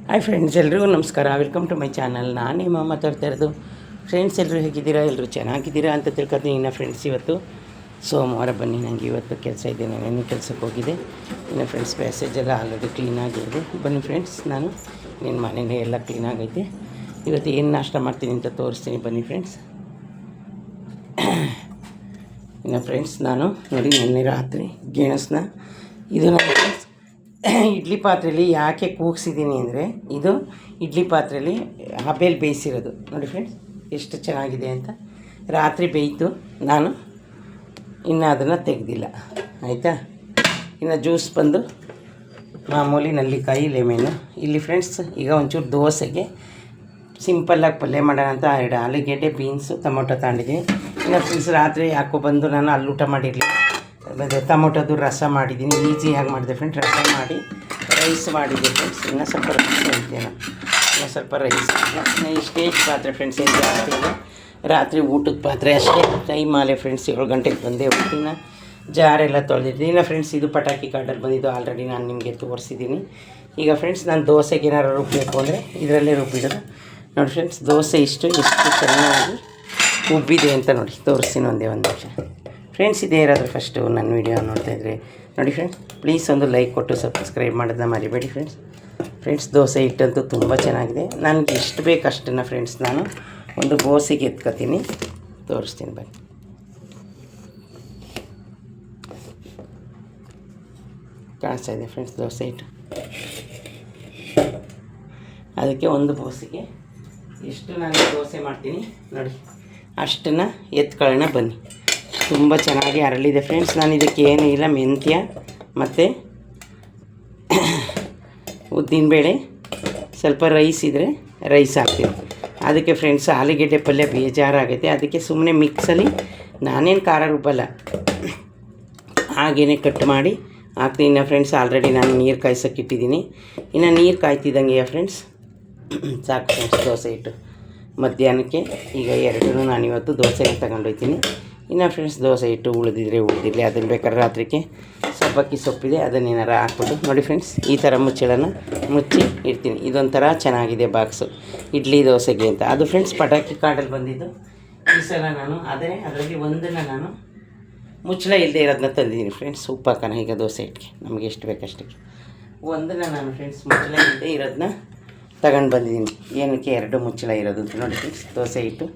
Hi friends, ಎಲ್ರಿಗೂ ನಮಸ್ಕಾರ. Welcome to my channel. ನಾನು ನಿಮ್ಮ ಮಾತಾಡ್ತಾ ಇರೋದು. ಫ್ರೆಂಡ್ಸ್, ಎಲ್ಲರೂ ಹೇಗಿದ್ದೀರಾ? ಎಲ್ಲರೂ ಚೆನ್ನಾಗಿದ್ದೀರಾ ಅಂತ ತಿಳ್ಕೊತೀನಿ. ಇನ್ನು ಫ್ರೆಂಡ್ಸ್, ಇವತ್ತು ಸೋಮವಾರ ಬನ್ನಿ. ನನಗೆ ಇವತ್ತು ಕೆಲಸ ಇದೆ, ನಾನು ಕೆಲಸಕ್ಕೆ ಹೋಗಿದೆ. ಇನ್ನು ಫ್ರೆಂಡ್ಸ್, ಪ್ಯಾಸೇಜೆಲ್ಲ ಆಲ್ರೆಡಿ ಕ್ಲೀನಾಗಿದೆ. ಬನ್ನಿ ಫ್ರೆಂಡ್ಸ್, ನಾನು ನಿನ್ನ ಮನೆಯೇ ಎಲ್ಲ ಕ್ಲೀನಾಗೈತೆ. ಇವತ್ತು ಏನು ನಾಷ್ಟ ಮಾಡ್ತೀನಿ ಅಂತ ತೋರಿಸ್ತೀನಿ, ಬನ್ನಿ ಫ್ರೆಂಡ್ಸ್. ಇನ್ನು ಫ್ರೆಂಡ್ಸ್, ನಾನು ನೋಡಿ ನಿನ್ನೆ ರಾತ್ರಿ ಗೆಣಸನ್ನ ಇದು ನನ್ನ ಫ್ರೆಂಡ್ಸ್ ಇಡ್ಲಿ ಪಾತ್ರೆಯಲ್ಲಿ ಯಾಕೆ ಕೂಗಿಸಿದ್ದೀನಿ ಅಂದರೆ, ಇದು ಇಡ್ಲಿ ಪಾತ್ರೆಯಲ್ಲಿ ಹಬೆಯಲ್ಲಿ ಬೇಯಿಸಿರೋದು ನೋಡಿ ಫ್ರೆಂಡ್ಸ್, ಎಷ್ಟು ಚೆನ್ನಾಗಿದೆ ಅಂತ. ರಾತ್ರಿ ಬೇಯಿತು, ನಾನು ಇನ್ನು ಅದನ್ನು ತೆಗೆದಿಲ್ಲ, ಆಯಿತಾ. ಇನ್ನು ಜ್ಯೂಸ್ ಬಂದು ಮಾಮೂಲಿ ನಲ್ಲಿಕಾಯಿ ಲೆಮೆನು. ಇಲ್ಲಿ ಫ್ರೆಂಡ್ಸ್, ಈಗ ಒಂಚೂರು ದೋಸೆಗೆ ಸಿಂಪಲ್ಲಾಗಿ ಪಲ್ಯ ಮಾಡೋಣ ಅಂತ 2 ಆಲೂಗೆಡ್ಡೆ, ಬೀನ್ಸು, ಟೊಮೊಟೊ ತಗೊಂಡಿದ್ದೀನಿ. ಇನ್ನು ಫ್ರೆಂಡ್ಸ್, ರಾತ್ರಿ ಯಾಕೋ ಬಂದು ನಾನು ಅಲ್ಲಿ ಊಟ ಮಾಡಿರಲಿ, ಮತ್ತು ಟೊಮೊಟೊದು ರಸ ಮಾಡಿದ್ದೀನಿ. ಈಸಿಯಾಗಿ ಮಾಡಿದೆ ಫ್ರೆಂಡ್ಸ್, ರಸ ಮಾಡಿ ರೈಸ್ ಮಾಡಿದ್ದೆ ಫ್ರೆಂಡ್ಸ್. ಇನ್ನೂ ಸ್ವಲ್ಪ ರೈಸ್ ಹೇಳ್ತೇನೆ, ಇನ್ನೂ ಸ್ವಲ್ಪ ರೈಸ್. ಇನ್ನು ಈ ಸ್ಟೇಜ್ ಪಾತ್ರೆ ಫ್ರೆಂಡ್ಸ್, ಏನು ಜಾಸ್ತಿ ಇಲ್ಲ, ರಾತ್ರಿ ಊಟದ ಪಾತ್ರೆ ಅಷ್ಟೇ. ಟೈಮ್ ಆಲೆ ಫ್ರೆಂಡ್ಸ್, 7 ಗಂಟೆಗೆ ಬಂದೆ. ಹೊಟ್ಟಿನ ಜಾರೆಲ್ಲ ತೊಳೆದಿದ್ದೀನಿ. ಇನ್ನು ಫ್ರೆಂಡ್ಸ್, ಇದು ಪಟಾಕಿ ಕಾರ್ಡಲ್ಲಿ ಬಂದಿದ್ದು ಆಲ್ರೆಡಿ ನಾನು ನಿಮಗೆ ತೋರಿಸಿದ್ದೀನಿ. ಈಗ ಫ್ರೆಂಡ್ಸ್, ನಾನು ದೋಸೆಗೆ ಏನಾರು ರುಬ್ಬಬೇಕು ಅಂದರೆ ಇದರಲ್ಲೇ ರುಬ್ಬಿಡೋದು ನೋಡಿ ಫ್ರೆಂಡ್ಸ್. ದೋಸೆ ಎಷ್ಟು ಚೆನ್ನಾಗಿ ಉಬ್ಬಿದೆ ಅಂತ ನೋಡಿ ತೋರಿಸ್ತೀನಿ, ಒಂದೇ ಒಂದು ನಿಮಿಷ ಫ್ರೆಂಡ್ಸ್. ಇದೇ ಇರೋದು ಫಸ್ಟು ನನ್ನ ವೀಡಿಯೋ ನೋಡ್ತಾಯಿದ್ರೆ ನೋಡಿ ಫ್ರೆಂಡ್ಸ್, ಪ್ಲೀಸ್ ಒಂದು ಲೈಕ್ ಕೊಟ್ಟು ಸಬ್ಸ್ಕ್ರೈಬ್ ಮಾಡೋದನ್ನ ಮರಿಬೇಡಿ ಫ್ರೆಂಡ್ಸ್. ಫ್ರೆಂಡ್ಸ್, ದೋಸೆ ಹಿಟ್ಟಂತೂ ತುಂಬ ಚೆನ್ನಾಗಿದೆ. ನನಗೆ ಎಷ್ಟು ಬೇಕು ಅಷ್ಟನ್ನು ಫ್ರೆಂಡ್ಸ್ ನಾನು ಒಂದು ಗೋಸಿಗೆ ಎತ್ಕೊತೀನಿ, ತೋರಿಸ್ತೀನಿ ಬನ್ನಿ. ಕಾಣಿಸ್ತಾ ಇದೆ ಫ್ರೆಂಡ್ಸ್ ದೋಸೆ ಹಿಟ್ಟು. ಅದಕ್ಕೆ ಒಂದು ಬೋಸಿಗೆ ಎಷ್ಟು ನಾನು ದೋಸೆ ಮಾಡ್ತೀನಿ ನೋಡಿ, ಅಷ್ಟನ್ನು ಎತ್ಕೊಳ್ಳೋಣ ಬನ್ನಿ. ತುಂಬ ಚೆನ್ನಾಗಿ ಅರಳಿದೆ ಫ್ರೆಂಡ್ಸ್. ನಾನು ಇದಕ್ಕೆ ಏನೂ ಇಲ್ಲ, ಮೆಂತ್ಯ ಮತ್ತು ಉದ್ದಿನಬೇಳೆ, ಸ್ವಲ್ಪ ರೈಸ್ ಇದ್ದರೆ ರೈಸ್ ಹಾಕ್ತೀನಿ. ಅದಕ್ಕೆ ಫ್ರೆಂಡ್ಸ್, ಆಲೂಗೆಡ್ಡೆ ಪಲ್ಯ ಬೇಜಾರಾಗೈತೆ, ಅದಕ್ಕೆ ಸುಮ್ಮನೆ ಮಿಕ್ಸಲ್ಲಿ ನಾನೇನು ಖಾರ ರುಬ್ಬಲ್ಲ, ಹಾಗೇ ಕಟ್ ಮಾಡಿ ಹಾಕ್ತೀನಿ. ಇನ್ನು ಫ್ರೆಂಡ್ಸ್, ಆಲ್ರೆಡಿ ನಾನು ನೀರು ಕಾಯ್ಸೋಕೆ ಇಟ್ಟಿದ್ದೀನಿ. ಇನ್ನು ನೀರು ಕಾಯ್ತಿದ್ದಂಗೆ ಫ್ರೆಂಡ್ಸ್ ಸಾಕು ಫ್ರೆಂಡ್ಸ್ ದೋಸೆ ಇಟ್ಟು ಮಧ್ಯಾಹ್ನಕ್ಕೆ. ಈಗ ಎರಡೂ ನಾನಿವತ್ತು ದೋಸೆನ ತಗೊಂಡೋಗ್ತೀನಿ. ಇನ್ನು ಫ್ರೆಂಡ್ಸ್, ದೋಸೆ ಇಟ್ಟು ಉಳಿದಿದ್ರೆ ಉಳಿದಿರಲಿ, ಅದನ್ನು ಬೇಕಾದ್ರೆ ರಾತ್ರಿಗೆ ಸಬ್ಬಕ್ಕಿ ಸೊಪ್ಪಿದೆ, ಅದನ್ನೇನಾರ ಹಾಕ್ಬಿಟ್ಟು ನೋಡಿ ಫ್ರೆಂಡ್ಸ್, ಈ ಥರ ಮುಚ್ಚಳನ ಮುಚ್ಚಿ ಇಡ್ತೀನಿ. ಇದೊಂಥರ ಚೆನ್ನಾಗಿದೆ ಬಾಕ್ಸು ಇಡ್ಲಿ ದೋಸೆಗೆ ಅಂತ. ಅದು ಫ್ರೆಂಡ್ಸ್ ಪಟಾಕಿ ಕಾರ್ಡಲ್ಲಿ ಬಂದಿದ್ದು. ಈ ಸಲ ನಾನು ಅದರಲ್ಲಿ ಒಂದನ್ನು ನಾನು ಮುಚ್ಚಳ ಇಲ್ಲದೆ ಇರೋದನ್ನ ತಂದಿದ್ದೀನಿ ಫ್ರೆಂಡ್ಸ್. ಉಪ್ಪು ಹಾಕೋಣ ಈಗ ದೋಸೆ ಹಿಟ್ಟಿಗೆ, ನಮಗೆ ಎಷ್ಟು ಬೇಕಷ್ಟಕ್ಕೆ. ಒಂದನ್ನು ನಾನು ಫ್ರೆಂಡ್ಸ್ ಮುಚ್ಚಳ ಇಲ್ಲದೆ ಇರೋದನ್ನ ತಗೊಂಡು ಬಂದಿದ್ದೀನಿ. ಏನಕ್ಕೆ 2 ಮುಚ್ಚಳ ಇರೋದು ಅಂತ ನೋಡಿ ಫ್ರೆಂಡ್ಸ್. ದೋಸೆ ಹಿಟ್ಟು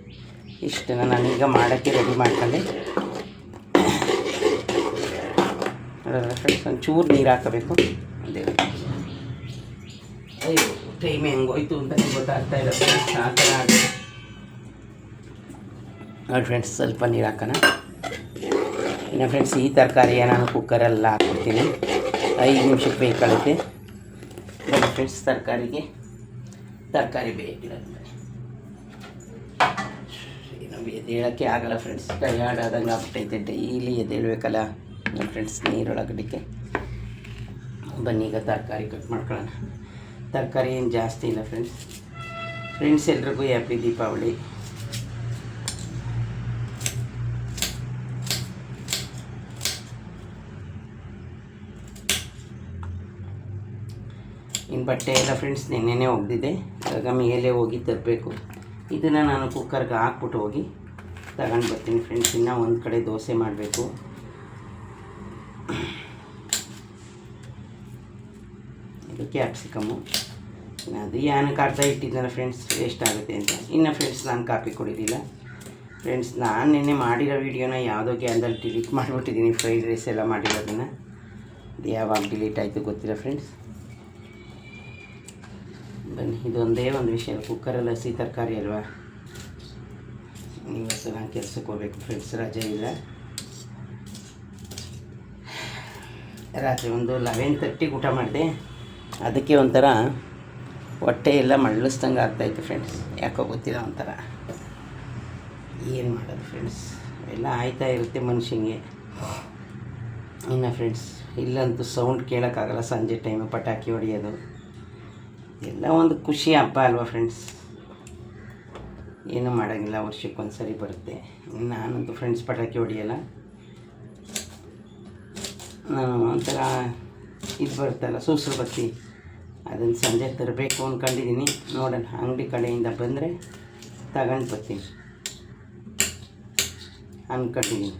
ಇಷ್ಟನ್ನು ನಾನೀಗ ಮಾಡೋಕ್ಕೆ ರೆಡಿ ಮಾಡ್ಕೊಂಡೆ. ನೋಡೋಣ ಫ್ರೆಂಡ್ಸ್, ಒಂಚೂರು ನೀರು ಹಾಕಬೇಕು. ಅದೇ ಅಯ್ಯೋ ಟೈಮ್ ಹೆಂಗೋಯ್ತು ಅಂತ ಗೊತ್ತಾಗ್ತಾ ಇಲ್ಲ ಫ್ರೆಂಡ್ಸ್. ಆ ಥರ ಆಗಿದೆ ನೋಡಿ ಫ್ರೆಂಡ್ಸ್, ಸ್ವಲ್ಪ ನೀರು ಹಾಕೋಣ. ಇನ್ನು ಫ್ರೆಂಡ್ಸ್, ಈ ತರಕಾರಿಯ ನಾನು ಕುಕ್ಕರೆಲ್ಲ ಹಾಕ್ಬಿಡ್ತೀನಿ, 5 ನಿಮಿಷಕ್ಕೆ ಬೇಕಾಗುತ್ತೆ. ನೋಡಿ ಫ್ರೆಂಡ್ಸ್, ತರಕಾರಿ ಬೇಕಿರೋದು ಎದ್ದೇಳೋಕ್ಕೆ ಆಗಲ್ಲ ಫ್ರೆಂಡ್ಸ್, ಟಯರ್ಡ್ ಆದಂಗೆ ಆಗ್ಬಿಟ್ಟೈತೆ. ಡೈಲಿ ಎದ್ದೇಳಬೇಕಲ್ಲ ನೋಡಿ ಫ್ರೆಂಡ್ಸ್ ನೀರೊಳಗಡೆಗೆ. ಬನ್ನಿ ಈಗ ತರಕಾರಿ ಕಟ್ ಮಾಡ್ಕೊಳ್ಳೋಣ. ತರಕಾರಿ ಏನು ಜಾಸ್ತಿ ಇಲ್ಲ ಫ್ರೆಂಡ್ಸ್. ಎಲ್ರಿಗೂ ಹ್ಯಾಪಿ ದೀಪಾವಳಿ. ಇನ್ನು ಬಟ್ಟೆ ಎಲ್ಲ ಫ್ರೆಂಡ್ಸ್ ನೆನ್ನೆನೇ ಒಗೆದಿದ್ದೆ, ಇವಾಗ ಮೇಲೆ ಹೋಗಿ ತರಬೇಕು. ಇದನ್ನು ನಾನು ಕುಕ್ಕರ್ಗೆ ಹಾಕ್ಬಿಟ್ಟು ಹೋಗಿ ತಗೊಂಡು ಬರ್ತೀನಿ ಫ್ರೆಂಡ್ಸ್. ಇನ್ನೂ ಒಂದು ಕಡೆ ದೋಸೆ ಮಾಡಬೇಕು. ಇದು ಕ್ಯಾಪ್ಸಿಕಮ್ಮು, ಅದು ಏನಕ್ಕೆ ಅರ್ಧ ಇಟ್ಟಿದ್ದಾನೆ ಫ್ರೆಂಡ್ಸ್, ವೇಸ್ಟ್ ಆಗುತ್ತೆ ಅಂತ. ಇನ್ನು ಫ್ರೆಂಡ್ಸ್, ನಾನು ಕಾಪಿ ಕುಡಿಲಿಲ್ಲ ಫ್ರೆಂಡ್ಸ್. ನಾನು ನಿನ್ನೆ ಮಾಡಿರೋ ವೀಡಿಯೋನ ಯಾವುದೋ ಗ್ಯಾನ್ದಲ್ಲಿ ಡಿಲೀಟ್ ಮಾಡಿಬಿಟ್ಟಿದ್ದೀನಿ, ಫ್ರೈಡ್ ರೈಸ್ ಎಲ್ಲ ಮಾಡಿರೋದನ್ನು. ಅದು ಯಾವಾಗ ಡಿಲೀಟ್ ಆಯಿತು ಗೊತ್ತಿಲ್ಲ ಫ್ರೆಂಡ್ಸ್. ಬನ್ನಿ, ಇದೊಂದೇ ಒಂದು ವಿಷಯ, ಕುಕ್ಕರಲ್ಲಿ ಹಸಿ ತರಕಾರಿ ಅಲ್ವಾ. ಇವತ್ತು ನಾನು ಕೆಲಸಕ್ಕೆ ಹೋಗ್ಬೇಕು ಫ್ರೆಂಡ್ಸ್, ರಜೆ ಇಲ್ಲ. ರಾತ್ರಿ ಒಂದು 11:30 ಊಟ ಮಾಡಿದೆ, ಅದಕ್ಕೆ ಒಂಥರ ಹೊಟ್ಟೆ ಎಲ್ಲ ಮಳ್ಳಿಸ್ದಂಗೆ ಆಗ್ತಾಯಿತ್ತು ಫ್ರೆಂಡ್ಸ್. ಯಾಕೋ ಗೊತ್ತಿಲ್ಲ, ಒಂಥರ ಏನು ಮಾಡೋದು ಫ್ರೆಂಡ್ಸ್, ಎಲ್ಲ ಆಯ್ತಾ ಇರುತ್ತೆ ಮನುಷ್ಯನಿಗೆ. ಇನ್ನು ಫ್ರೆಂಡ್ಸ್, ಇಲ್ಲಂತೂ ಸೌಂಡ್ ಕೇಳೋಕ್ಕಾಗಲ್ಲ, ಸಂಜೆ ಟೈಮು ಪಟಾಕಿ ಹೊಡೆಯೋದು ಎಲ್ಲ ಒಂದು ಖುಷಿ ಹಬ್ಬ ಅಲ್ವಾ ಫ್ರೆಂಡ್ಸ್. ಏನೂ ಮಾಡೋಂಗಿಲ್ಲ, ವರ್ಷಕ್ಕೊಂದು ಸರಿ ಬರುತ್ತೆ. ನಾನಂತೂ ಫ್ರೆಂಡ್ಸ್ ಪಟಾಕಿ ಹೊಡೆಯಲ್ಲ, ನಾನು ಒಂಥರ ಇದು ಬರುತ್ತಲ್ಲ ಸೂಸು ಬತ್ತಿ, ಅದನ್ನು ಸಂಜೆ ತರಬೇಕು ಅಂದ್ಕೊಂಡಿದ್ದೀನಿ. ನೋಡೋಣ, ಅಂಗಡಿ ಕಡೆಯಿಂದ ಬಂದರೆ ತಗೊಂಡು ಬರ್ತೀನಿ ಅಂದ್ಕೊಂಡಿದ್ದೀನಿ.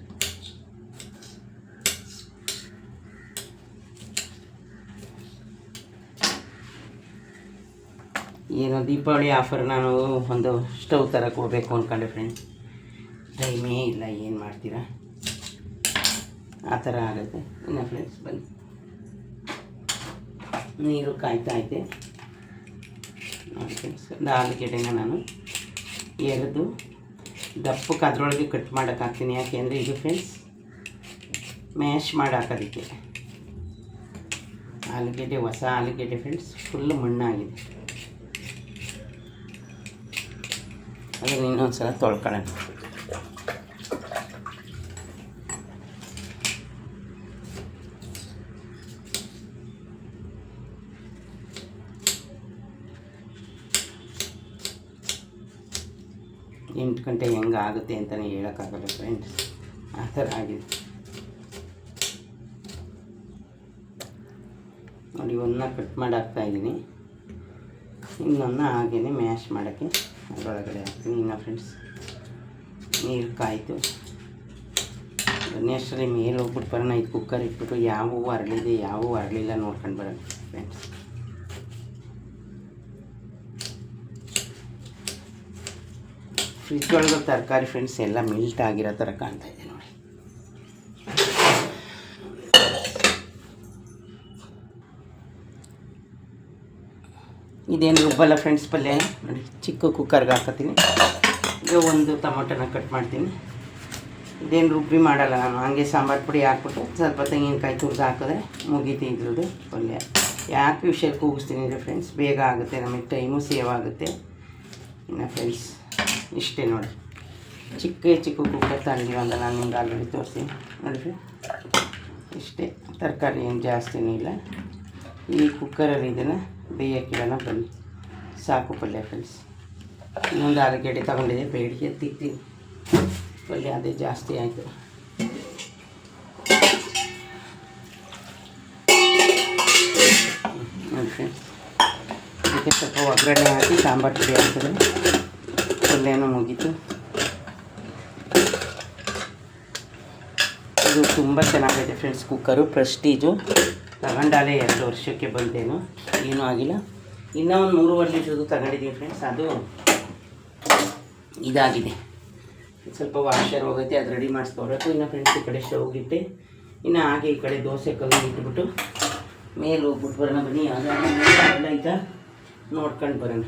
ಏನೋ ದೀಪಾವಳಿ ಆಫರ್ ನಾನು ಒಂದು ಸ್ಟವ್ ತರಕ್ಕೆ ಹೋಗ್ಬೇಕು ಅಂದ್ಕೊಂಡೆ ಫ್ರೆಂಡ್ಸ್. ಟೈಮೇ ಇಲ್ಲ, ಏನು ಮಾಡ್ತೀರಾ, ಆ ಥರ ಆಗುತ್ತೆ. ಇನ್ನು ಫ್ರೆಂಡ್ಸ್ ಬನ್ನಿ, ನೀರು ಕಾಯ್ತಾ ಐತೆ ನೋಡಿ ಫ್ರೆಂಡ್ಸ್. ಒಂದು ಆಲೂಗೆಡ್ಡೆನ ನಾನು ಎರೆದು ದಪ್ಪಕ್ಕೆ ಅದರೊಳಗೆ ಕಟ್ ಮಾಡೋಕೆ ಹಾಕ್ತೀನಿ. ಯಾಕೆಂದರೆ ಇದು ಫ್ರೆಂಡ್ಸ್ ಮ್ಯಾಶ್ ಮಾಡಿ ಹಾಕೋದಕ್ಕೆ. ಆಲೂಗೆಡ್ಡೆ ಹೊಸ ಆಲೂಗೆಡ್ಡೆ ಫ್ರೆಂಡ್ಸ್, ಫುಲ್ಲು ಮಣ್ಣಾಗಿದೆ. ಅದನ್ನು ಇನ್ನೊಂದು ಸಲ ತೊಳ್ಕೊಳ್ಳೋಣ. ಎಂಟು ಗಂಟೆ ಹೆಂಗೆ ಆಗುತ್ತೆ ಅಂತಲೇ ಹೇಳೋಕ್ಕಾಗಲ್ಲ ಫ್ರೆಂಡ್ಸ್, ಆ ಥರ ಆಗಿದೆ ನೋಡಿ. ಒಂದನ್ನ ಕಟ್ ಮಾಡಿ ಹಾಕ್ತಾಯಿದ್ದೀನಿ, ಇನ್ನೊಂದನ್ನ ಹಾಗೇ ಮ್ಯಾಶ್ ಮಾಡೋಕ್ಕೆ ಅದರೊಳಗಡೆ ಹಾಕ್ತೀನಿ. ಇನ್ನು ಫ್ರೆಂಡ್ಸ್ ನೀರು ಕಾಯ್ತು, ಅಷ್ಟರಲ್ಲಿ ಮೇಲೆ ಹೋಗ್ಬಿಟ್ಟು ಬರೋಣ. ಇದು ಕುಕ್ಕರ್ ಇಟ್ಬಿಟ್ಟು ಯಾವುವು ಅರಳಿದೆ ಯಾವುವು ಅರಳಿಲ್ಲ ನೋಡ್ಕೊಂಡು ಬರೋಣ ಫ್ರೆಂಡ್ಸ್. ಫ್ರಿಜ್ ಒಳಗೆ ತರಕಾರಿ ಫ್ರೆಂಡ್ಸ್ ಎಲ್ಲ ಮಿಲ್ಟ್ ಆಗಿರೋ ಥರ ಕಾಣ್ತಾ ಇದೆ ನೋಡಿ. ಇದೇನು ರುಬ್ಬಲ್ಲ ಫ್ರೆಂಡ್ಸ್ ಪಲ್ಯ ನೋಡಿ. ಚಿಕ್ಕ ಕುಕ್ಕರ್ಗೆ ಹಾಕತ್ತೀನಿ. ಈಗ ಒಂದು ಟೊಮೊಟೊನ ಕಟ್ ಮಾಡ್ತೀನಿ. ಇದೇನು ರುಬ್ಬಿ ಮಾಡಲ್ಲ ನಾನು, ಹಾಗೆ ಸಾಂಬಾರು ಪುಡಿ ಹಾಕ್ಬಿಟ್ಟು ಸ್ವಲ್ಪ ತೆಂಗಿನಕಾಯಿ ತುರಿದು ಹಾಕಿದ್ರೆ ಮುಗೀತಿ ಇದ್ರದ್ದು ಪಲ್ಯ. ಯಾಕೆ ವಿಷಯಕ್ಕೆ ಕೂಗಿಸ್ತೀನಿ ಅಂದರೆ ಫ್ರೆಂಡ್ಸ್, ಬೇಗ ಆಗುತ್ತೆ, ನಮಗೆ ಟೈಮು ಸೇವ್ ಆಗುತ್ತೆ. ಇನ್ನು ಫ್ರೆಂಡ್ಸ್ ಇಷ್ಟೇ ನೋಡಿ, ಚಿಕ್ಕ ಕುಕ್ಕರ್ ತಂದಿರೋಂದ ನಾನು ನಿಮ್ಗೆ ಆಲ್ರೆಡಿ ತೋರಿಸ್ತೀನಿ ನೋಡಿರಿ. ಇಷ್ಟೇ, ತರಕಾರಿ ಏನು ಜಾಸ್ತಿನೂ ಇಲ್ಲ. ಈ ಕುಕ್ಕರಲ್ಲಿ ಇದನ್ನು ಬೇಯಕ್ಕಿಡೋಣ ಬನ್ನಿ. ಸಾಕು ಪಲ್ಯ ಫ್ರೆಂಡ್ಸ್. ಇನ್ನೊಂದು ಆಲೂಗೆಡ್ಡೆ ತೊಗೊಂಡಿದ್ದೆ, ಬೇಡಿ ಎತ್ತಿಕ್ತೀನಿ. ಪಲ್ಯ ಅದೇ ಜಾಸ್ತಿ ಆಯಿತು. ನೋಡಿ ಫ್ರೆಂಡ್ಸ್, ಅದಕ್ಕೆ ಸ್ವಲ್ಪ ಒಗ್ಗರಣೆ ಹಾಕಿ ಸಾಂಬಾರು ಪುಡಿ ಹಾಕಿದ್ರೆ ಪಲ್ಯನೂ ಮುಗೀತು. ಇದು ತುಂಬ ಚೆನ್ನಾಗೈತೆ ಫ್ರೆಂಡ್ಸ್ ಕುಕ್ಕರು, ಪ್ರೆಸ್ಟೀಜು. ತಗೊಂಡಾಲೆ 2 ವರ್ಷಕ್ಕೆ ಬಂದೇನು, ಏನೂ ಆಗಿಲ್ಲ. ಇನ್ನೂ ಒಂದು 3.5 ಲೀಟ್ರದ್ದು ತಗೊಂಡಿದ್ದೀನಿ ಫ್ರೆಂಡ್ಸ್, ಅದು ಇದಾಗಿದೆ. ಸ್ವಲ್ಪ ವಾಷರ್ ಹೋಗುತ್ತೆ, ಅದು ರೆಡಿ ಮಾಡಿಸ್ಕೊಬೇಕು. ಇನ್ನು ಫ್ರೆಂಡ್ಸ್ ಈ ಕಡೆ ಸ್ಟವ್ಗಿಟ್ಟೆ, ಇನ್ನು ಹಾಗೆ ಈ ಕಡೆ ದೋಸೆ ಕಲ್ಲು ಇಟ್ಬಿಟ್ಟು ಮೇಲೆ ಹೋಗ್ಬಿಟ್ಟು ಬರೋಣ ಬನ್ನಿ. ಅದೆಲ್ಲ ಈಗ ನೋಡ್ಕೊಂಡು ಬರೋಣ.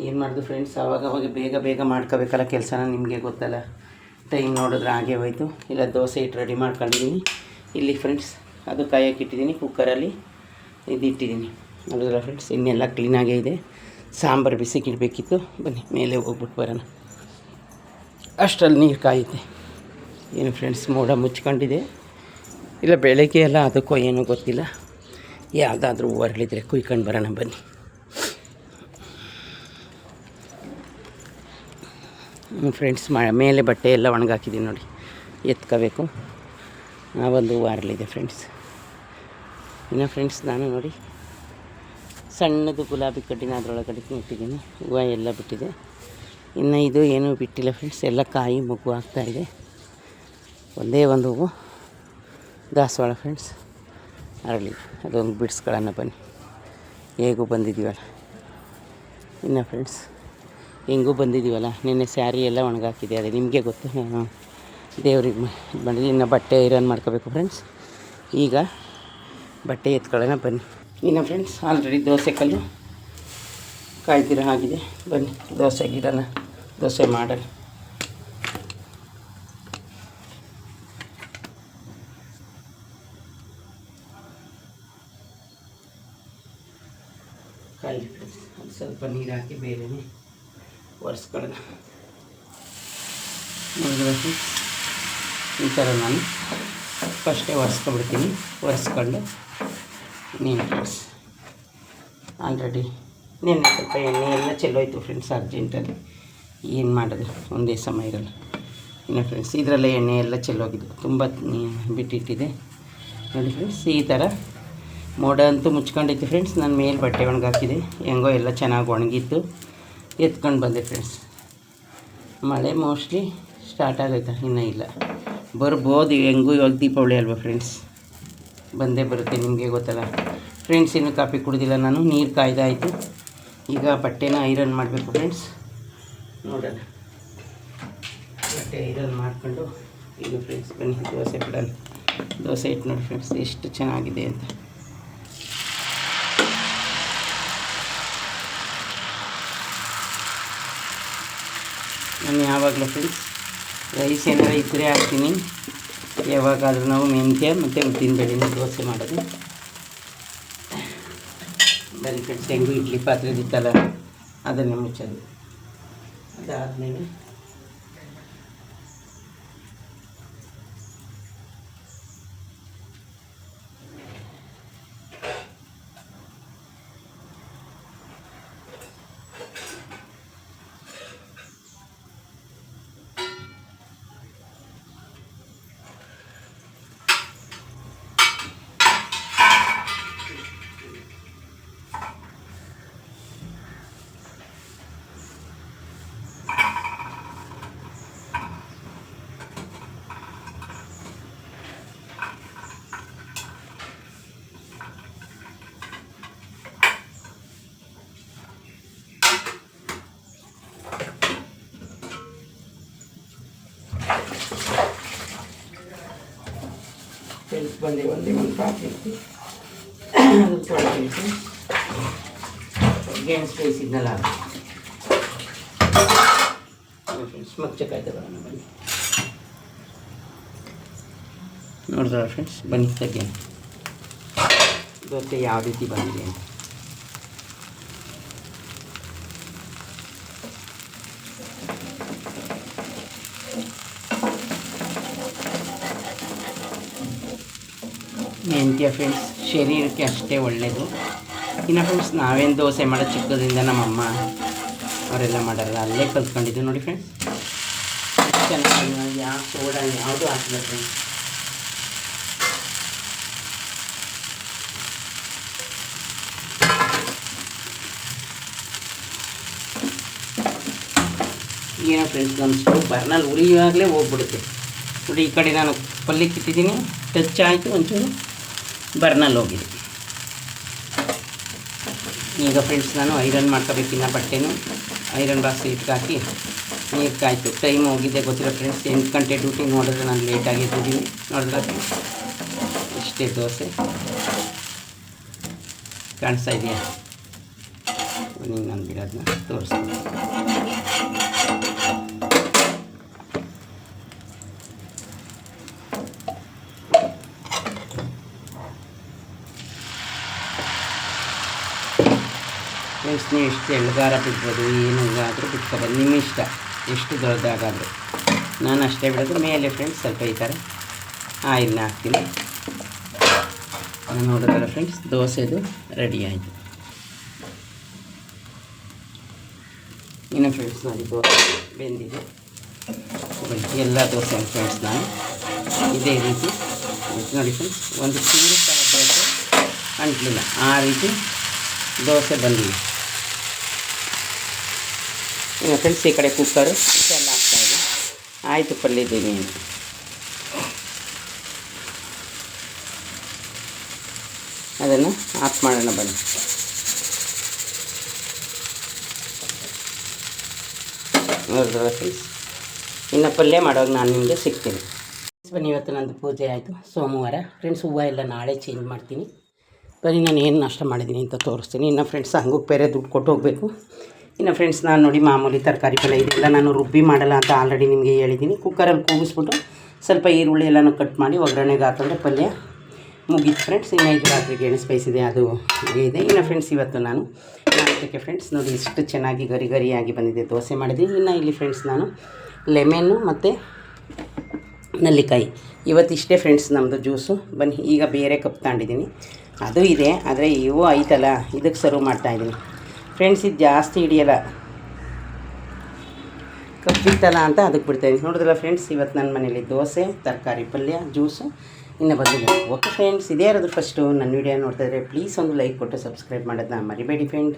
ಏನು ಮಾಡೋದು ಫ್ರೆಂಡ್ಸ್, ಅವಾಗ ಬೇಗ ಮಾಡ್ಕೋಬೇಕಲ್ಲ ಕೆಲಸನ, ನಿಮಗೆ ಗೊತ್ತಲ್ಲ. ಟೈಮ್ ನೋಡಿದ್ರೆ ಹಾಗೆ ಹೋಯ್ತು. ಇಲ್ಲ ದೋಸೆ ಇಟ್ಟು ರೆಡಿ ಮಾಡ್ಕೊಂಡಿದ್ದೀನಿ. ಇಲ್ಲಿ ಫ್ರೆಂಡ್ಸ್ ಅದು ಕಾಯಕ್ಕೆ ಇಟ್ಟಿದ್ದೀನಿ, ಕುಕ್ಕರಲ್ಲಿ ಇದು ಇಟ್ಟಿದ್ದೀನಿ. ನೋಡಿದ್ರೆ ಫ್ರೆಂಡ್ಸ್ ಇನ್ನೆಲ್ಲ ಕ್ಲೀನಾಗೇ ಇದೆ. ಸಾಂಬಾರು ಬಿಸಿಗೆ ಇಡಬೇಕಿತ್ತು. ಬನ್ನಿ ಮೇಲೆ ಹೋಗ್ಬಿಟ್ಟು ಬರೋಣ. ಅಷ್ಟರಲ್ಲಿ ನೀರು ಕಾಯುತ್ತೆ. ಏನು ಫ್ರೆಂಡ್ಸ್ ಮೋಡ ಮುಚ್ಕೊಂಡಿದೆ, ಇಲ್ಲ ಬೆಳಗ್ಗೆ ಎಲ್ಲ ಅದಕ್ಕೋ ಏನೋ ಗೊತ್ತಿಲ್ಲ. ಯಾವುದಾದ್ರೂ ಹೊರಳಿದ್ರೆ ಕುಯ್ಕೊಂಡು ಬರೋಣ ಬನ್ನಿ. ಫ್ರೆಂಡ್ಸ್ ಮೇಲೆ ಬಟ್ಟೆ ಎಲ್ಲ ಒಣಗಾಕಿದ್ದೀನಿ ನೋಡಿ, ಎತ್ಕೋಬೇಕು. ಒಂದು ವಾರಲಿದೆ ಫ್ರೆಂಡ್ಸ್. ಇನ್ನು ಫ್ರೆಂಡ್ಸ್ ನಾನು ನೋಡಿ ಸಣ್ಣದು ಗುಲಾಬಿ ಕಡ್ಡಿನ ಅದರೊಳಗಡೆ ಇಟ್ಟಿದ್ದೀನಿ. ಹೂವು ಎಲ್ಲ ಬಿಟ್ಟಿದೆ. ಇನ್ನು ಇದು ಏನೂ ಬಿಟ್ಟಿಲ್ಲ ಫ್ರೆಂಡ್ಸ್, ಎಲ್ಲ ಕಾಯಿ ಮಗು ಆಗ್ತಾಯಿದೆ. ಒಂದೇ ಒಂದು ಹೂವು ದಾಸವಾಳ ಫ್ರೆಂಡ್ಸ್ ಅರಳಿ, ಅದೊಂದು ಬಿಡಿಸ್ಕೊಳ್ಳೋಣ ಬನ್ನಿ. ಹೇಗೂ ಬಂದಿದ್ದೀವಲ್ಲ. ಇನ್ನು ಫ್ರೆಂಡ್ಸ್ ಹೆಂಗೂ ಬಂದಿದ್ದೀವಲ್ಲ, ನಿನ್ನೆ ಸ್ಯಾರಿ ಎಲ್ಲ ಒಣಗಾಕಿದೆ, ಅದೇ ನಿಮಗೆ ಗೊತ್ತು. ನಾನು ದೇವ್ರಿಗೆ ಬಂದಿದ್ದು, ಇನ್ನು ಬಟ್ಟೆ ಐರನ್ ಮಾಡ್ಕೋಬೇಕು ಫ್ರೆಂಡ್ಸ್. ಈಗ ಬಟ್ಟೆ ಎತ್ಕೊಳ್ಳೋಣ ಬನ್ನಿ. ಇನ್ನು ಫ್ರೆಂಡ್ಸ್ ಆಲ್ರೆಡಿ ದೋಸೆ ಕಲ್ಲು ಕಾಯ್ದಿರ ಆಗಿದೆ. ಬನ್ನಿ ದೋಸೆಗಿಡೋಣ, ದೋಸೆ ಮಾಡೋಣ. ಕಾಯಿ ಫ್ರೆಂಡ್ಸ್, ಅದು ಸ್ವಲ್ಪ ನೀರು ಹಾಕಿ ಬೇರೆನೇ ಒರೆಸ್ಕೊಳ್ಳೋಣ. ಈ ಥರ ನಾನು ಫಸ್ಟೇ ಒರೆಸ್ಕೊಂಡ್ಬಿಡ್ತೀನಿ. ಒರೆಸ್ಕೊಂಡು ನೀನು ಫ್ರೆಂಡ್ಸ್ ಆಲ್ರೆಡಿ ನೆನ್ನೆ ಸ್ವಲ್ಪ ಎಣ್ಣೆ ಎಲ್ಲ ಚೆಲ್ಲೋಯ್ತು ಫ್ರೆಂಡ್ಸ್ ಅರ್ಜೆಂಟಲ್ಲಿ. ಏನು ಮಾಡೋದು, ಒಂದೇ ಸಮಯ ಇರಲ್ಲ. ಇನ್ನು ಫ್ರೆಂಡ್ಸ್ ಇದರಲ್ಲೇ ಎಣ್ಣೆ ಎಲ್ಲ ಚೆಲ್ಲೋಗಿದ್ದು, ತುಂಬ ಬಿಟ್ಟಿಟ್ಟಿದೆ ನೋಡಿ ಫ್ರೆಂಡ್ಸ್. ಈ ಥರ ಮೋಡ ಅಂತೂ ಮುಚ್ಕೊಂಡಿತ್ತು ಫ್ರೆಂಡ್ಸ್. ನಾನು ಮೇಲೆ ಬಟ್ಟೆ ಒಣಗಾಕಿದೆ, ಹೆಂಗೋ ಎಲ್ಲ ಚೆನ್ನಾಗಿ ಒಣಗಿತ್ತು, ಎತ್ಕೊಂಡು ಬಂದೆ ಫ್ರೆಂಡ್ಸ್. ಮಳೆ ಮೋಸ್ಟ್ಲಿ ಸ್ಟಾರ್ಟ್ ಆಗೈತೆ, ಇನ್ನೂ ಇಲ್ಲ, ಬರ್ಬೋದು. ಹೆಂಗೂ ಇವಾಗ ದೀಪಾವಳಿ ಅಲ್ವಾ ಫ್ರೆಂಡ್ಸ್, ಬಂದೇ ಬರುತ್ತೆ, ನಿಮಗೆ ಗೊತ್ತಲ್ಲ ಫ್ರೆಂಡ್ಸ್. ಇನ್ನೂ ಕಾಫಿ ಕುಡಿದಿಲ್ಲ ನಾನು, ನೀರು ಕಾಯ್ದಾಯಿತು. ಈಗ ಬಟ್ಟೆನ ಐರನ್ ಮಾಡಬೇಕು ಫ್ರೆಂಡ್ಸ್. ನೋಡೋಣ, ಬಟ್ಟೆ ಐರನ್ ಮಾಡಿಕೊಂಡು ಇದು ಫ್ರೆಂಡ್ಸ್ ಬನ್ನಿ ದೋಸೆ ಬಿಡೋಣ. ದೋಸೆ ಇಟ್ಟು ನೋಡಿ ಫ್ರೆಂಡ್ಸ್ ಎಷ್ಟು ಚೆನ್ನಾಗಿದೆ ಅಂತ. ನಾನು ಯಾವಾಗಲೂ ಫ್ರೆಂಡ್ಸ್ ರೈಸ್ ಏನಾರ ಇದ್ದರೆ ಹಾಕ್ತೀನಿ, ಯಾವಾಗಾದರೂ ನಾವು ಮೆಂತ್ಯ ಮತ್ತು ಉದ್ದಿನಬೇಳೆನ ದೋಸೆ ಮಾಡೋದು. ಬರೀ ಫ್ರೆಂಡ್ಸ್ ಹೆಂಗೂ ಇಡ್ಲಿ ಪಾತ್ರೆದಿತ್ತಲ್ಲ ಅದನ್ನೇ ಮುಚ್ಚೋದು. ಅದಾದಮೇಲೆ ಫ್ರೆಂಡ್ಸ್ ಬಂದೆ ಒಂದು ಪಾತ್ರೆ ಇತ್ತು, ಅದು ತೊಳೆದಿಟ್ಟು ಗೆಣಸು ಬೇಯಿಸಿದ್ನಲ್ಲ ಫ್ರೆಂಡ್ಸ್. ಮಚ್ಚಕಾಯ್ದೆ ಬರೋಣ ಬನ್ನಿ, ನೋಡಿದ್ರ ಫ್ರೆಂಡ್ಸ್ ಬನ್ನಿ ತೆಗೆ ದೋಸೆ ಯಾವ ರೀತಿ ಬಂದಿದೆ ಅಂತ. ಮೆಂತ್ಯ ಫ್ರೆಂಡ್ಸ್ ಶರೀರಕ್ಕೆ ಅಷ್ಟೇ ಒಳ್ಳೆಯದು. ಇನ್ನು ಫ್ರೆಂಡ್ಸ್ ನಾವೇನು ದೋಸೆ ಮಾಡೋ ಚಿಕ್ಕದಿಂದ ನಮ್ಮಮ್ಮ ಅವರೆಲ್ಲ ಮಾಡೋಲ್ಲ, ಅಲ್ಲೇ ಕಲ್ತ್ಕೊಂಡಿದ್ದು ನೋಡಿ ಫ್ರೆಂಡ್ಸ್. ಚೆನ್ನಾಗಿ ಯಾವ ಸೋಡಾ ಯಾವುದು ಹಾಕಿಲ್ಲ ಫ್ರೆಂಡ್ಸ್. ಏನೋ ಫ್ರೆಂಡ್ಸ್ ನಮ್ಮ ಸ್ಟವ್ ಬರ್ನಲ್ಲಿ ಉರಿಯುವಾಗಲೇ ಹೋಗ್ಬಿಡುತ್ತೆ ನೋಡಿ. ಈ ಕಡೆ ನಾನು ಪಲ್ಯಕ್ಕೆ ಇಟ್ಟಿದ್ದೀನಿ, ಟಚ್ ಆಯಿತು, ಒಂಚೂರು ಬರ್ನಲ್ಲಿ ಹೋಗಿದೆ. ಈಗ ಫ್ರೆಂಡ್ಸ್ ನಾನು ಐರನ್ ಮಾಡ್ಕೋಬೇಕಿನ್ನ ಬಟ್ಟೆನೂ ಐರನ್ ಬಾಕ್ಸ್ ಇಟ್ಕಾಕಿ ನೀರು ಕಾಯ್ತು. ಟೈಮ್ ಹೋಗಿದ್ದೆ ಗೊತ್ತಿಲ್ಲ ಫ್ರೆಂಡ್ಸ್, 8 ಗಂಟೆ ಡ್ಯೂಟಿ. ನೋಡಿದ್ರೆ ನಾನು ಲೇಟಾಗಿ ಎದ್ದಿದ್ದೀನಿ, ನೋಡಿದ್ರೆ ಇಷ್ಟೇ ದೋಸೆ ಕಾಣಿಸ್ತಾ ಇದೆಯಾ? ನೀವು ನಾನು ಬಿಡೋದನ್ನ ತೋರಿಸ್ತೀನಿ. ಫ್ರೆಂಡ್ಸ್ ನೀವು ಎಷ್ಟು ಎಳ್ಗಾರ ಬಿಡ್ಬೋದು, ಏನಾದರೂ ಬಿಟ್ಕೊಬೋದು, ನಿಮ್ಮ ಇಷ್ಟ, ಎಷ್ಟು ದೊಡ್ಡದಾಗಾದರೂ. ನಾನು ಅಷ್ಟೇ ಬಿಡೋದು. ಮೇಲೆ ಫ್ರೆಂಡ್ಸ್ ಸ್ವಲ್ಪ ಈ ಥರ ಆಯಿಲ್ನ ಹಾಕ್ತೀನಿ. ನಾನು ನೋಡೋದಲ್ಲ ಫ್ರೆಂಡ್ಸ್ ದೋಸೆದು ರೆಡಿ ಆಯಿತು. ಇನ್ನು ಫ್ರೆಂಡ್ಸ್ ನೋಡಿ ದೋಸೆ ಬೆಂದಿದೆ. ಎಲ್ಲ ದೋಸೆ ಫ್ರೆಂಡ್ಸ್ ನಾನು ಇದೇ ರೀತಿ ನೋಡಿ ಫ್ರೆಂಡ್ಸ್, ಒಂದು ಚೂರು ಥರ ದೋಸೆ ಅಂಟಲಿಲ್ಲ, ಆ ರೀತಿ ದೋಸೆ ಬಂದಿದೆ. ಇನ್ನು ಫ್ರೆಂಡ್ಸ್ ಈ ಕಡೆ ಕುಕ್ಕರು ಎಲ್ಲ ಹಾಕ್ತಾಯಿದೆ. ಆಯಿತು ಪಲ್ಯದ್ದೀನಿ ಅದನ್ನು ಆಫ್ ಮಾಡೋಣ ಬನ್ನಿ. ನೋಡಿದ್ರಲ್ಲ ಫ್ರೆಂಡ್ಸ್, ಇನ್ನು ಪಲ್ಯ ಮಾಡೋವಾಗ ನಾನು ನಿಮಗೆ ಸಿಗ್ತೀನಿ ಬನ್ನಿ. ಇವತ್ತು ನಂದು ಪೂಜೆ ಆಯಿತು, ಸೋಮವಾರ ಫ್ರೆಂಡ್ಸ್. ಹೂವು ಎಲ್ಲ ನಾಳೆ ಚೇಂಜ್ ಮಾಡ್ತೀನಿ. ಬನ್ನಿ ನಾನು ಏನು ನಾಷ್ಟ ಮಾಡಿದ್ದೀನಿ ಅಂತ ತೋರಿಸ್ತೀನಿ. ಇನ್ನು ಫ್ರೆಂಡ್ಸ್ ಹಂಗೂ ಬೇರೆ ದುಡ್ಡು ಕೊಟ್ಟು ಹೋಗಬೇಕು. ಇನ್ನು ಫ್ರೆಂಡ್ಸ್ ನಾನು ನೋಡಿ ಮಾಮೂಲಿ ತರಕಾರಿ ಪಲ್ಯ ಇದೆಲ್ಲ ನಾನು ರುಬ್ಬಿ ಮಾಡಲ್ಲ ಅಂತ ಆಲ್ರೆಡಿ ನಿಮಗೆ ಹೇಳಿದ್ದೀನಿ. ಕುಕ್ಕರಲ್ಲಿ ಕೂಗಿಸ್ಬಿಟ್ಟು ಸ್ವಲ್ಪ ಈರುಳ್ಳಿ ಎಲ್ಲನೂ ಕಟ್ ಮಾಡಿ ಒಗ್ಗರಣೆಗೆ ಹಾಕೊಂಡ್ರೆ ಪಲ್ಯ ಮುಗೀತು ಫ್ರೆಂಡ್ಸ್. ಇನ್ನು ಇದು ರಾತ್ರಿ ಗೆಣಸು ಬೇಯಿಸಿದೆ, ಅದು ಇದೆ. ಇನ್ನು ಫ್ರೆಂಡ್ಸ್ ಇವತ್ತು ನಾನು ನಾಷ್ಟಕ್ಕೆ ಫ್ರೆಂಡ್ಸ್ ನೋಡಿ ಇಷ್ಟು ಚೆನ್ನಾಗಿ ಗರಿ ಗರಿಯಾಗಿ ಬಂದಿದೆ ದೋಸೆ ಮಾಡಿದ್ದೀನಿ. ಇನ್ನು ಇಲ್ಲಿ ಫ್ರೆಂಡ್ಸ್ ನಾನು ಲೆಮೆನ್ನು ಮತ್ತು ನೆಲ್ಲಿಕಾಯಿ ಇವತ್ತಿಷ್ಟೇ ಫ್ರೆಂಡ್ಸ್ ನಮ್ಮದು ಜ್ಯೂಸು. ಬನ್ನಿ ಈಗ ಬೇರೆ ಕಪ್ ತಗೊಂಡಿದ್ದೀನಿ, ಅದು ಇದೆ, ಆದರೆ ಇವು ಐತಲ್ಲ ಇದಕ್ಕೆ ಸರ್ವ್ ಮಾಡ್ತಾಯಿದ್ದೀನಿ ಫ್ರೆಂಡ್ಸ್. ಇದು ಜಾಸ್ತಿ ಹಿಡಿಯಲ್ಲ, ಕಪ್ಪಿತ್ತಲ್ಲ ಅಂತ ಅದಕ್ಕೆ ಬಿಡ್ತಾಯಿದ್ದೀನಿ. ನೋಡಿದ್ರಲ್ಲ ಫ್ರೆಂಡ್ಸ್, ಇವತ್ತು ನನ್ನ ಮನೇಲಿ ದೋಸೆ, ತರಕಾರಿ ಪಲ್ಯ, ಜ್ಯೂಸು. ಇನ್ನು ಬಂದಿಲ್ಲ. ಓಕೆ ಫ್ರೆಂಡ್ಸ್, ಇದೇ ಯಾರಾದರೂ ಫಸ್ಟು ನನ್ನ ವೀಡಿಯೋ ನೋಡ್ತಾ ಇದ್ದರೆ ಪ್ಲೀಸ್ ಒಂದು ಲೈಕ್ ಕೊಟ್ಟು ಸಬ್ಸ್ಕ್ರೈಬ್ ಮಾಡೋದನ್ನ ಮರಿಬೇಡಿ ಫ್ರೆಂಡ್,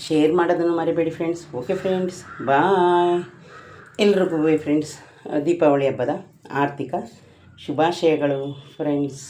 ಶೇರ್ ಮಾಡೋದನ್ನು ಮರಿಬೇಡಿ ಫ್ರೆಂಡ್ಸ್. ಓಕೆ ಫ್ರೆಂಡ್ಸ್, ಬಾಯ್. ಎಲ್ರಿಗೂ ಫ್ರೆಂಡ್ಸ್ ದೀಪಾವಳಿ ಹಬ್ಬದ ಆರ್ಥಿಕ ಶುಭಾಶಯಗಳು ಫ್ರೆಂಡ್ಸ್.